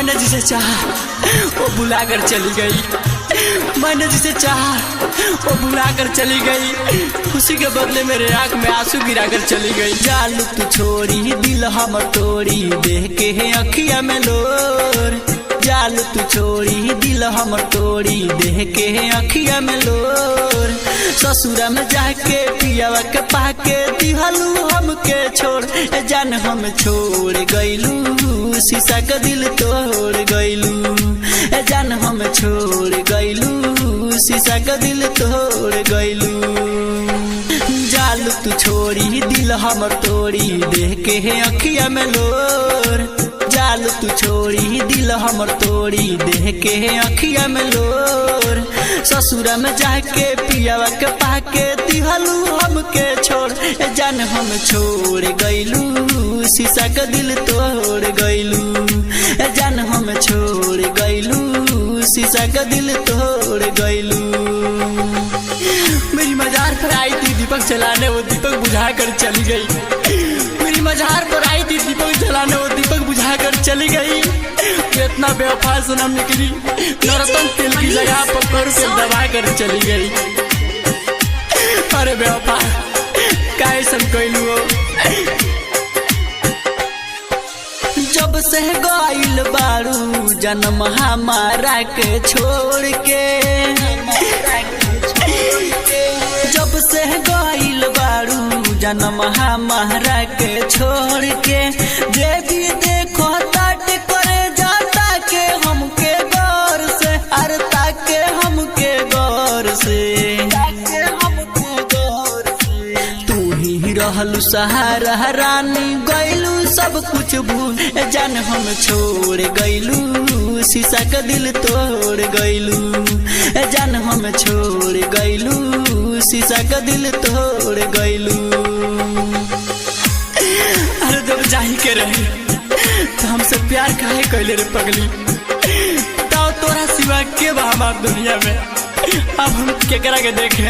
मैंने जिसे चाहा वो भुला कर चली गई। मैंने जिसे चाहा वो भुला कर चली गई। खुशी के बदले मेरे आंख में आंसू गिरा कर चली गई। जालू तू छोड़ी दिल हम तोड़ी देख के है अखिया में लोर। जालू तू छोड़ी दिल हम तोड़ी देख के है अखिया में लोर। ससुरा में जाके पियावा के पाके दिहलू हमके छोड़। ए जान हम छोड़ गईलू शीशा का दिल तोड़ गईलू। ए जान हम छोड़ गईलू शीशा का दिल तोड़ गईलू। जालू तू छोड़ी दिल हमर तोड़ी देख के है अखिया में लोर। जालू तू छोड़ी दिल हमर तोड़ी देख के है अखिया में लोर। ससुरा में जाके पियावा के पाके दिहलू हमके छोड़। ए जान हम छोड़ गईलू शीशा का दिल तोड़ गईलू। ए जान हम छोड़ गईलू शीशा का दिल तोड़ गईलू। मेरी मजार पर आई थी दीपक जलाने वो दीपक बुझा कर चली गई। मेरी मजार पर आई थी दीपक जलाने वो दीपक बुझा कर चली गई। इतना बेवफा सनम निकली नौरतन तेल की जगह पकड़ के दबा कर चली गई। अरे बेवफा कैसन कइलू हो। जब से गइल बारू जन्म हमारा के छोड़ के। जब से गइल बारू जन्म हमारा के छोड़ के। जे भी देखो ताट करे जाता के हमके गौर से। अरे ताके हमके गौर से। तू ही रहलू सहारा रानी गइलू सब कुछ भूल। जान हम छोड़ गइलू शीशा का दिल तोड़ गइलू। जान हम छोड़ गइलू शीशा का दिल तोड़ गइलू। अरे जब जाही के रही तो हमसे प्यार काहे कैले रे पगली। तो तोरा सिवा के बा हमार दुनिया में। अब हम केकरा के देखे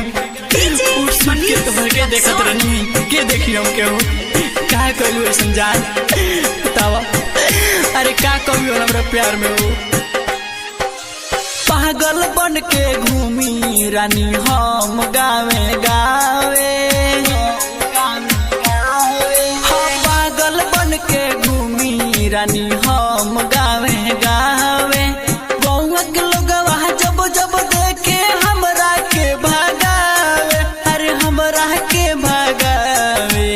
उठ सुन के तो के देखत रहनी के देखी हम के हो। काहे कैलू ऐसन जान बतावा। अरे का कभी हमरा प्यार में हो। पागल बन के घूमी रानी हम गावे गावे। पागल बन के घूमी रानी हम गावे गावे। गौवा के लोगवा जब जब देखे हमरा के भागावे। अरे हमरा के भागावे।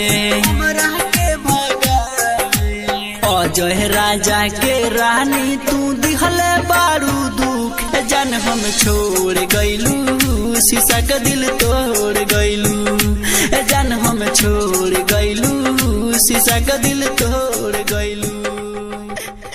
अजय राजा के रानी तू दिहले बारू दुख। जान हम छोड़ गइलू शीशा का दिल तोड़ गइलू। जान हम छोड़ गइलू शीशा का दिल तोड़